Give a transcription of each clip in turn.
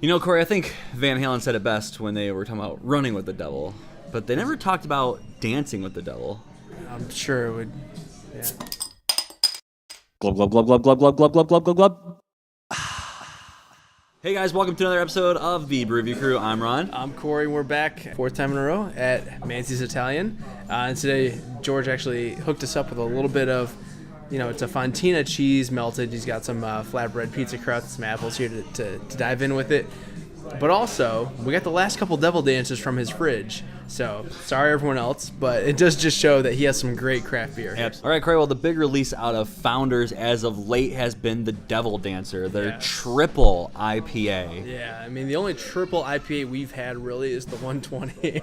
You know, Corey, I think Van Halen said it best when they were talking about running with the devil, but they never talked about dancing with the devil. I'm sure it would. Yeah. Glub, glub, glub, glub, glub, glub, glub, glub, glub, glub, glub. Hey guys, welcome to another episode of the Brew Review Crew. I'm Ron. I'm Corey. We're back fourth time in a row at Mancy's Italian. And today, George actually hooked us up with a little bit of, it's a fontina cheese melted. He's got some flatbread pizza crust, some apples here to dive in with it. But also, we got the last couple devil dancers from his fridge. So, sorry everyone else, but it does just show that he has some great craft beer. All right, Corey, well, the big release out of Founders as of late has been the Devil Dancer, their triple IPA. Yeah, I mean, the only triple IPA we've had really is the 120.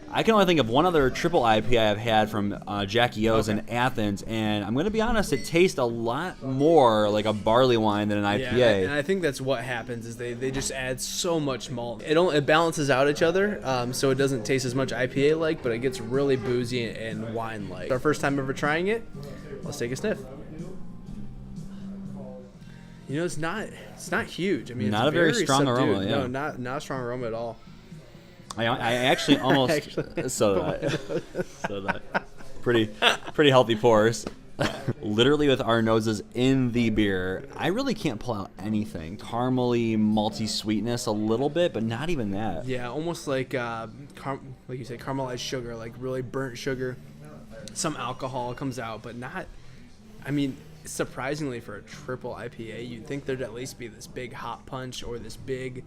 I can only think of one other triple IPA I've had from Jackie O's in Athens, and I'm going to be honest, it tastes a lot more like a barley wine than an IPA. Yeah, and I think that's what happens is they just add so much malt. It balances out each other, so it doesn't taste as much IPA-like, but it gets really boozy and wine-like. Our first time ever trying it, let's take a sniff. It's not huge. I mean, not it's a very strong subdued. aroma. Yeah. No, not a strong aroma at all. I actually almost so did I. Pretty healthy pours. Literally with our noses in the beer, I really can't pull out anything. Caramely, malty sweetness a little bit, but not even that. Yeah, almost like like you said, caramelized sugar, like really burnt sugar. Some alcohol comes out, but not. I mean, surprisingly for a triple IPA, you'd think there'd at least be this big hop punch or this big,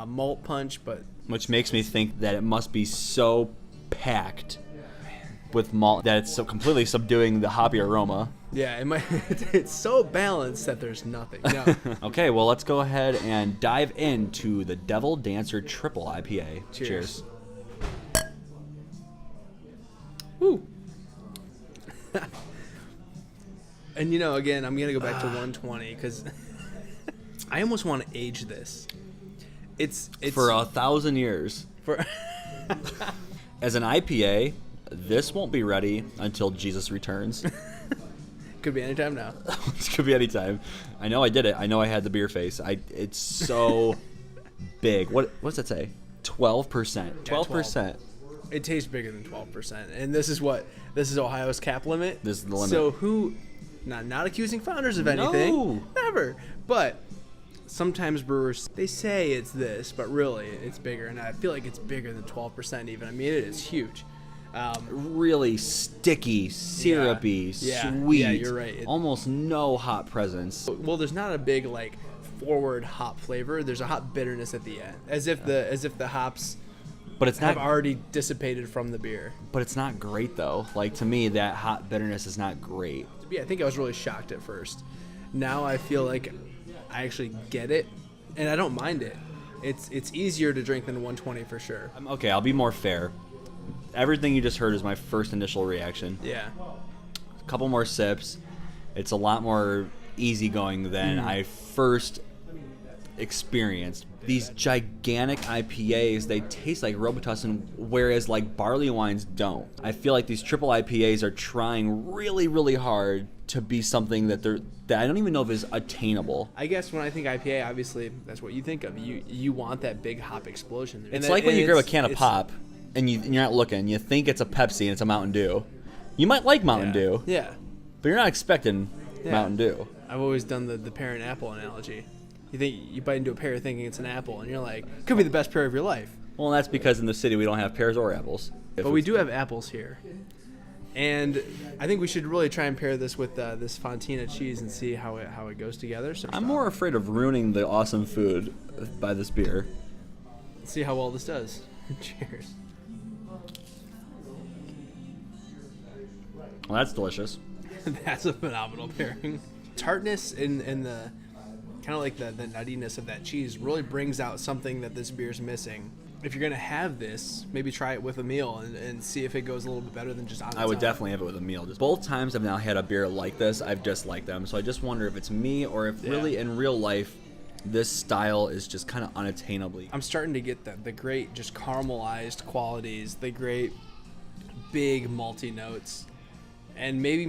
malt punch, but which makes me think that it must be so packed with malt that it's so completely subduing the hoppy aroma. Yeah, it's so balanced that there's nothing. No. Okay, well, let's go ahead and dive into the Devil Dancer Triple IPA. Cheers. Woo. And again, I'm gonna go back to 120 because I almost want to age this. It's for 1,000 years. As an IPA, this won't be ready until Jesus returns. Could be anytime now. This could be anytime. I know I did it. I know I had the beer face. It's so big. What's that say? 12%. 12%. It tastes bigger than 12%. And this is Ohio's cap limit. This is the limit. So not accusing Founders of anything. No. Never. But sometimes brewers, they say it's this, but really it's bigger. And I feel like it's bigger than 12% even. I mean, it is huge. Really sticky, syrupy, sweet. Yeah, you're right. Almost no hop presence. Well, there's not a big forward hop flavor. There's a hop bitterness at the end, as if the hops, but it's have not already dissipated from the beer. But it's not great though. Like to me, that hop bitterness is not great. Yeah, I think I was really shocked at first. Now I feel like I actually get it, and I don't mind it. It's easier to drink than 120 for sure. Okay, I'll be more fair. Everything you just heard is my first initial reaction. Yeah. A couple more sips. It's a lot more easygoing than I first experienced. These gigantic IPAs, they taste like Robitussin, whereas like barley wines don't. I feel like these triple IPAs are trying really, really hard to be something that I don't even know if is attainable. I guess when I think IPA, obviously that's what you think of. You want that big hop explosion. It's like when you grab a can of pop and you're not looking. You think it's a Pepsi and it's a Mountain Dew. You might like Mountain Dew. Yeah. But you're not expecting Mountain Dew. I've always done the pear and apple analogy. You think you bite into a pear thinking it's an apple, and you're like, could be the best pear of your life. Well, that's because in the city we don't have pears or apples. But we do have apples here. And I think we should really try and pair this with this fontina cheese and see how it goes together. So I'm more afraid of ruining the awesome food by this beer. Let's see how well this does. Cheers. Well, that's delicious. That's a phenomenal pairing. Tartness and the kind of like the nuttiness of that cheese really brings out something that this beer's missing. If you're going to have this, maybe try it with a meal and see if it goes a little bit better than just on its own. I would definitely have it with a meal. Just both times I've now had a beer like this, I've disliked them. So I just wonder if it's me or if really in real life this style is just kind of unattainably. I'm starting to get the great just caramelized qualities, the great big malty notes. And maybe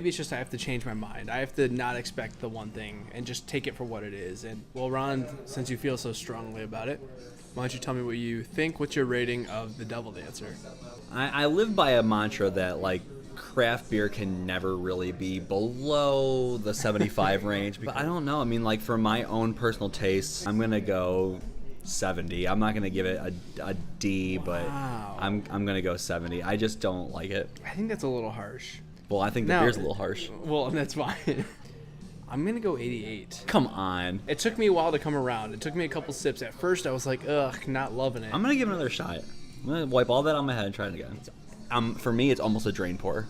it's just I have to change my mind. I have to not expect the one thing and just take it for what it is. And well, Ron, since you feel so strongly about it, why don't you tell me what you think? What's your rating of the Devil Dancer? I live by a mantra that like craft beer can never really be below the 75 range. But I don't know. I mean, like for my own personal tastes, I'm gonna go 70. I'm not gonna give it a D, but Wow. I'm gonna go 70. I just don't like it. I think that's a little harsh. Well, I think the beer's a little harsh. Well, that's fine. I'm going to go 88. Come on. It took me a while to come around. It took me a couple sips. At first, I was like, ugh, not loving it. I'm gonna give it another shot. I'm gonna wipe all that on my head and try it again. For me, it's almost a drain pour.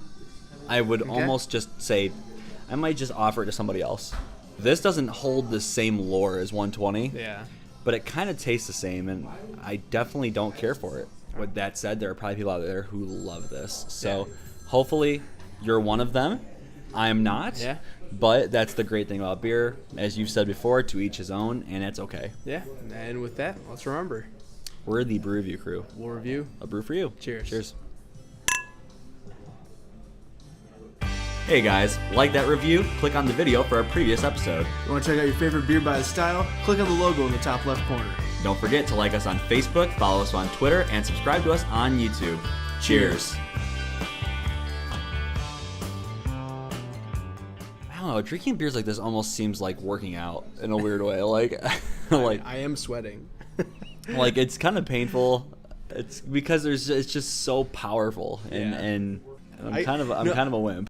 I would almost just say, I might just offer it to somebody else. This doesn't hold the same lore as 120. Yeah. But it kind of tastes the same, and I definitely don't care for it. With that said, there are probably people out there who love this. So hopefully you're one of them. I'm not. Yeah. But that's the great thing about beer. As you've said before, to each his own, and it's okay. Yeah. And with that, let's remember. We're the Brew Review crew. We'll review. A brew for you. Cheers. Cheers. Hey guys, like that review? Click on the video for our previous episode. You want to check out your favorite beer by the style? Click on the logo in the top left corner. Don't forget to like us on Facebook, follow us on Twitter, and subscribe to us on YouTube. Cheers. I don't know, drinking beers like this almost seems like working out in a weird way. Like, I am sweating. like it's kind of painful. It's because it's just so powerful, and I'm kind of a wimp.